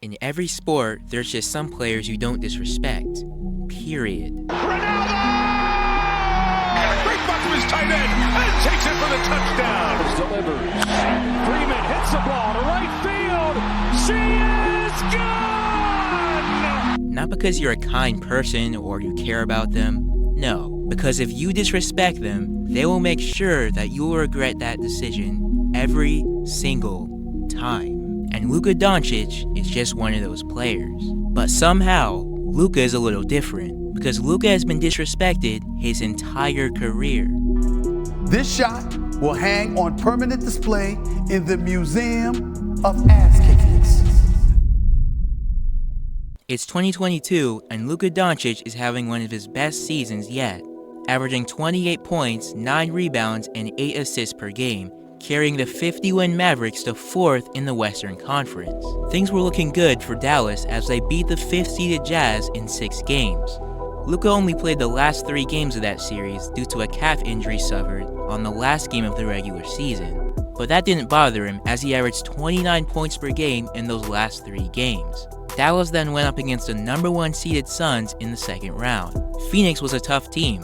In every sport, there's just some players you don't disrespect. Period. Ronaldo! Great butt to his tight end and takes it for the touchdown. Delivers. Freeman hits the ball to right field. She is gone! Not because you're a kind person or you care about them. No, because if you disrespect them, they will make sure that you will regret that decision every single time. And Luka Doncic is just one of those players. But somehow, Luka is a little different, because Luka has been disrespected his entire career. This shot will hang on permanent display in the Museum of Ass Kickings. It's 2022, and Luka Doncic is having one of his best seasons yet, averaging 28 points, 9 rebounds, and 8 assists per game, carrying the 50-win Mavericks to 4th in the Western Conference. Things were looking good for Dallas as they beat the 5th-seeded Jazz in 6 games. Luka only played the last 3 games of that series due to a calf injury suffered on the last game of the regular season. But that didn't bother him as he averaged 29 points per game in those last 3 games. Dallas then went up against the number 1 seeded Suns in the second round. Phoenix was a tough team.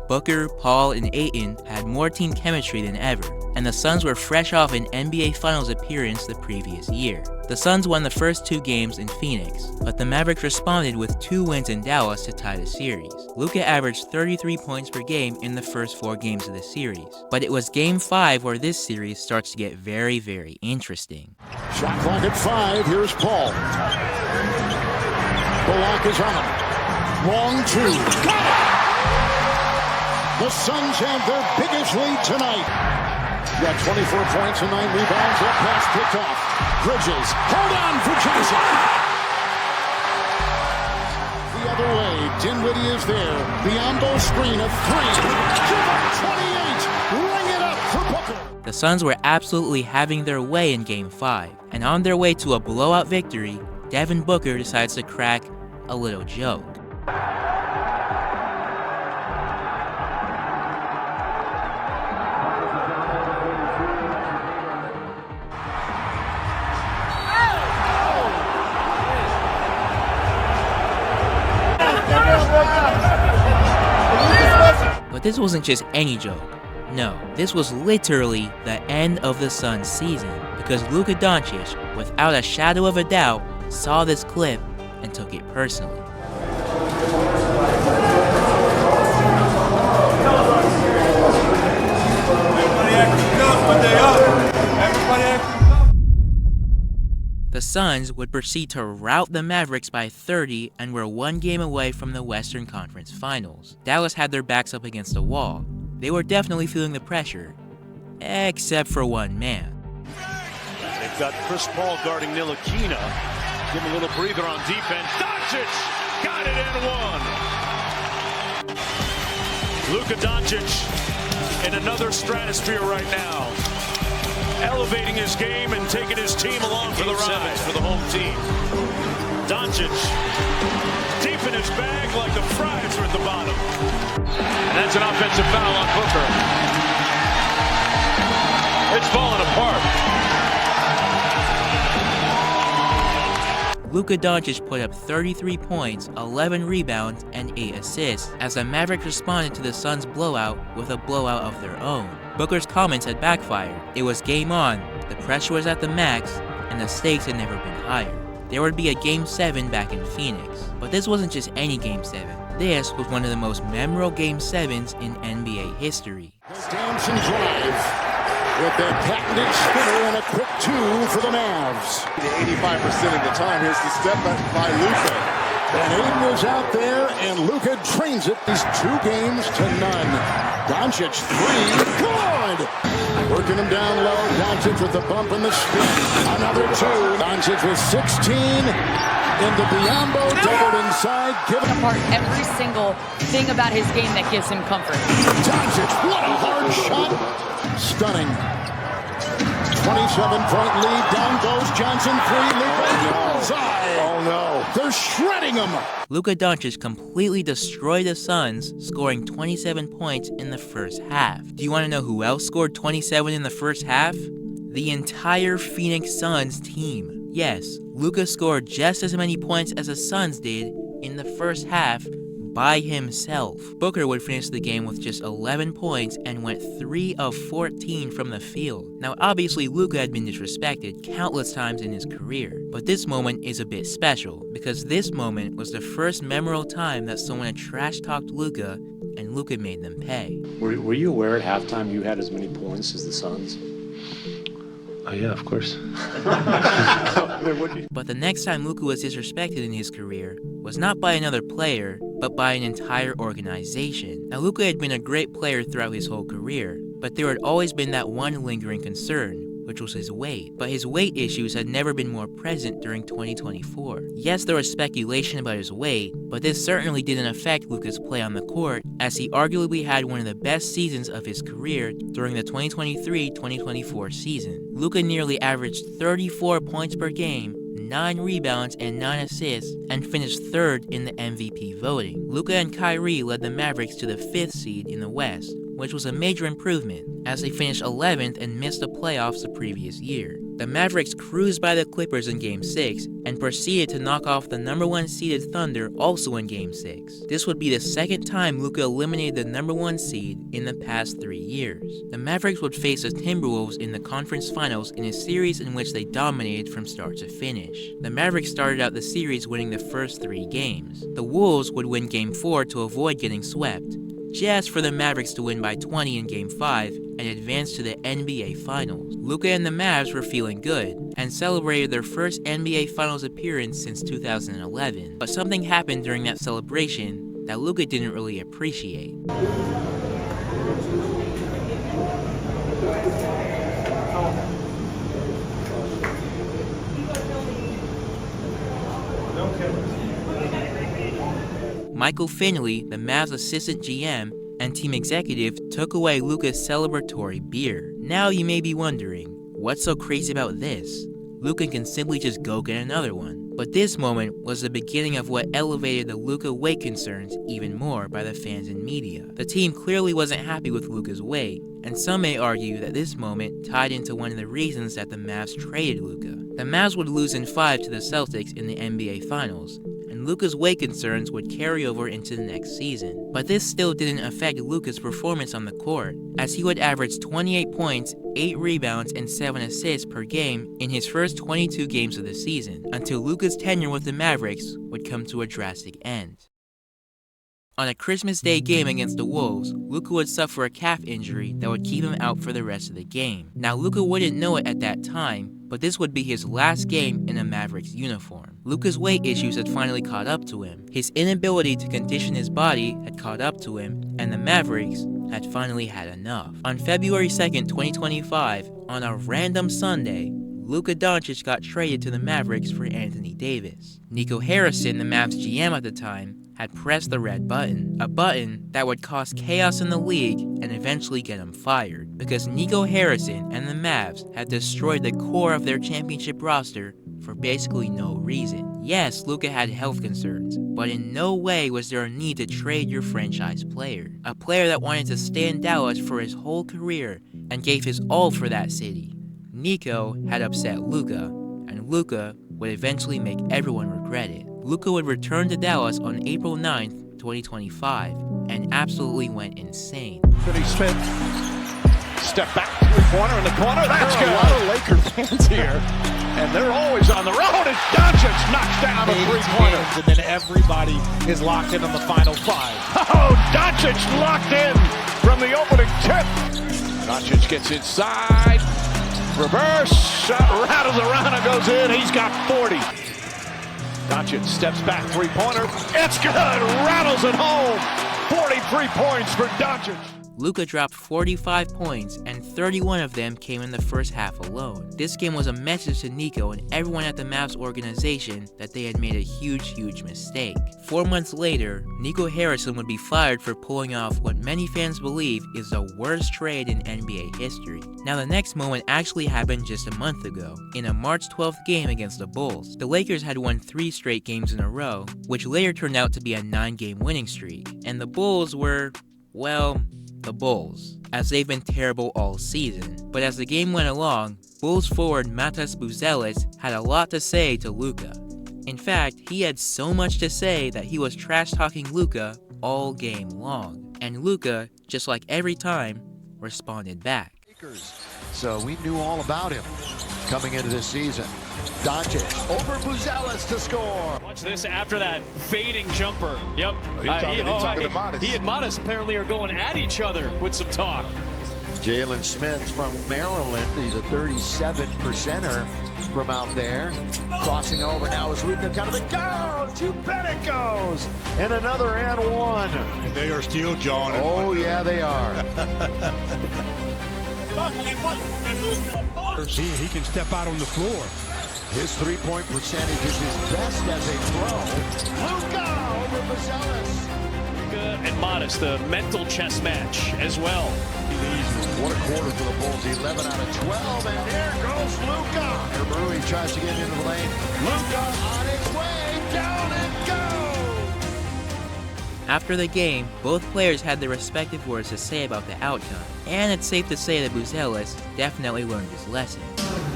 Booker, Paul, and Ayton had more team chemistry than ever, and the Suns were fresh off an NBA Finals appearance the previous year. The Suns won the first 2 games in Phoenix, but the Mavericks responded with 2 wins in Dallas to tie the series. Luka averaged 33 points per game in the first 4 games of the series, but it was Game 5 where this series starts to get very, very interesting. Shot clock at 5, here's Paul. Bullock is on him. Long 2, got it! The Suns have their biggest lead tonight. Got 24 points and 9 rebounds. That pass picked off. Bridges, hold on for Johnson. The other way, Dinwiddie is there. Biombo screen of 3. Give up 28. Ring it up for Booker. The Suns were absolutely having their way in Game 5, and on their way to a blowout victory, Devin Booker decides to crack a little joke. But this wasn't just any joke. No, this was literally the end of the Suns season, because Luka Doncic, without a shadow of a doubt, saw this clip and took it personally. The Suns would proceed to rout the Mavericks by 30 and were 1 game away from the Western Conference Finals. Dallas had their backs up against the wall. They were definitely feeling the pressure, except for one man. They've got Chris Paul guarding Ntilikina. Give him a little breather on defense. Doncic got it and 1. Luka Doncic in another stratosphere right now. Elevating his game and taking his team along for the ride for the home team. Doncic deep in his bag like the fries are at the bottom. And that's an offensive foul on Booker. It's falling apart. Luka Doncic put up 33 points, 11 rebounds, and 8 assists as the Mavericks responded to the Suns' blowout with a blowout of their own. Booker's comments had backfired. It was game on, the pressure was at the max, and the stakes had never been higher. There would be a Game 7 back in Phoenix. But this wasn't just any Game 7. This was one of the most memorable Game 7s in NBA history. Samson drive with their patented spinner and a quick 2 for the Mavs. 85% of the time, here's the step by Luka. And Ayton was out there, and Luka trains it. These 2 games to none. Doncic 3, good! Working him down low. Doncic with the bump and the spin. Another 2. Doncic with 16. Into Biombo, doubled inside. Giving apart every single thing about his game that gives him comfort. Doncic, what a hard shot! Stunning. 27-point lead. Down goes Johnson. 3. Luka. Oh no. They're shredding him. Luka Doncic completely destroyed the Suns, scoring 27 points in the first half. Do you want to know who else scored 27 in the first half? The entire Phoenix Suns team. Yes, Luka scored just as many points as the Suns did in the first half by himself. Booker would finish the game with just 11 points and went 3 of 14 from the field. Now obviously Luka had been disrespected countless times in his career, but this moment is a bit special because this moment was the first memorable time that someone had trash-talked Luka and Luka made them pay. Were you aware at halftime you had as many points as the Suns? Oh yeah, of course. But the next time Luka was disrespected in his career was not by another player, but by an entire organization. Now Luka had been a great player throughout his whole career, but there had always been that one lingering concern, which was his weight. But his weight issues had never been more present during 2024. Yes, there was speculation about his weight, but this certainly didn't affect Luka's play on the court, as he arguably had one of the best seasons of his career during the 2023-2024 season. Luka nearly averaged 34 points per game, 9 rebounds and 9 assists, and finished 3rd in the MVP voting. Luka and Kyrie led the Mavericks to the 5th seed in the West, which was a major improvement, as they finished 11th and missed the playoffs the previous year. The Mavericks cruised by the Clippers in Game 6 and proceeded to knock off the number 1 seeded Thunder also in Game 6. This would be the second time Luka eliminated the number 1 seed in the past 3 years. The Mavericks would face the Timberwolves in the conference finals in a series in which they dominated from start to finish. The Mavericks started out the series winning the first 3 games. The Wolves would win Game 4 to avoid getting swept, just for the Mavericks to win by 20 in Game 5 and advance to the NBA Finals. Luka and the Mavs were feeling good and celebrated their first NBA Finals appearance since 2011. But something happened during that celebration that Luka didn't really appreciate. Michael Finley, the Mavs assistant GM and team executive, took away Luka's celebratory beer. Now you may be wondering, what's so crazy about this? Luka can simply just go get another one. But this moment was the beginning of what elevated the Luka weight concerns even more by the fans and media. The team clearly wasn't happy with Luka's weight, and some may argue that this moment tied into one of the reasons that the Mavs traded Luka. The Mavs would lose in 5 to the Celtics in the NBA Finals, and Luka's weight concerns would carry over into the next season. But this still didn't affect Luka's performance on the court, as he would average 28 points, 8 rebounds, and 7 assists per game in his first 22 games of the season, until Luka's tenure with the Mavericks would come to a drastic end. On a Christmas Day game against the Wolves, Luka would suffer a calf injury that would keep him out for the rest of the game. Now Luka wouldn't know it at that time, but this would be his last game in a Mavericks uniform. Luka's weight issues had finally caught up to him. His inability to condition his body had caught up to him, and the Mavericks had finally had enough. On February 2nd, 2025, on a random Sunday, Luka Doncic got traded to the Mavericks for Anthony Davis. Nico Harrison, the Mavs GM at the time, had pressed the red button, a button that would cause chaos in the league and eventually get him fired, because Nico Harrison and the Mavs had destroyed the core of their championship roster for basically no reason. Yes, Luka had health concerns, but in no way was there a need to trade your franchise player, a player that wanted to stay in Dallas for his whole career and gave his all for that city. Nico had upset Luka, and Luka would eventually make everyone regret it. Luka would return to Dallas on April 9th, 2025, and absolutely went insane. Finney-Smith, step back, three-pointer in the corner, that's good. There are a lot of Laker fans here, and they're always on the road, and Doncic knocks down a three-pointer. And then everybody is locked in on the final 5. Oh, Doncic locked in from the opening tip. Doncic gets inside, reverse, shot rattles around and goes in, he's got 40. Doncic steps back, three-pointer. It's good! Rattles it home! 43 points for Doncic. Luka dropped 45 points, and 31 of them came in the first half alone. This game was a message to Nico and everyone at the Mavs organization that they had made a huge mistake. 4 months later, Nico Harrison would be fired for pulling off what many fans believe is the worst trade in NBA history. Now the next moment actually happened just a month ago, in a March 12th game against the Bulls. The Lakers had won 3 straight games in a row, which later turned out to be a 9-game winning streak, and the Bulls were, well, the Bulls, as they've been terrible all season. But as the game went along, Bulls forward Matas Buzelis had a lot to say to Luka. In fact, he had so much to say that he was trash-talking Luka all game long. And Luka, just like every time, responded back. So we knew all about him coming into this season. Doncic over Buzelis to score. Watch this after that fading jumper. Yep. He and Modest apparently are going at each other with some talk. Jalen Smith from Maryland. He's a 37%er from out there. Crossing over now is Luka kind of the go. To Bennett goes. And another and one. And they are still jawing. Oh, yeah, they are. He can step out on the floor. His three-point percentage is his best as a pro. Luka over Buzelis. Luka and Modest, the mental chess match as well. What a quarter for the Bulls. 11 out of 12, and there goes Luka. And Rui tries to get into the lane. Luka on his way, down and go. After the game, both players had their respective words to say about the outcome, and it's safe to say that Buzelis definitely learned his lesson.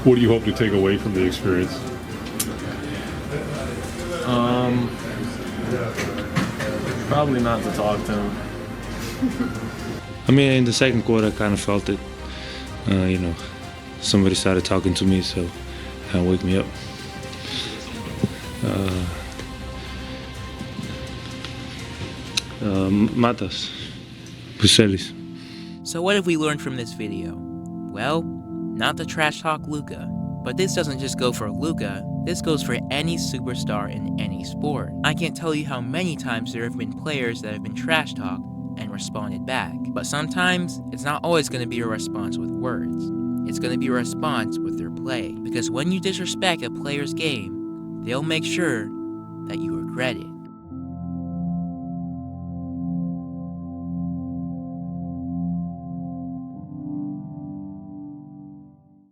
What do you hope to take away from the experience? Probably not to talk to him. I mean, in the second quarter, I kind of felt it. Somebody started talking to me, so kind of wake me up. Matas, Buzelis. So what have we learned from this video? Well, not to trash talk Luka. But this doesn't just go for Luka, this goes for any superstar in any sport. I can't tell you how many times there have been players that have been trash talked and responded back. But sometimes, it's not always going to be a response with words. It's going to be a response with their play. Because when you disrespect a player's game, they'll make sure that you regret it.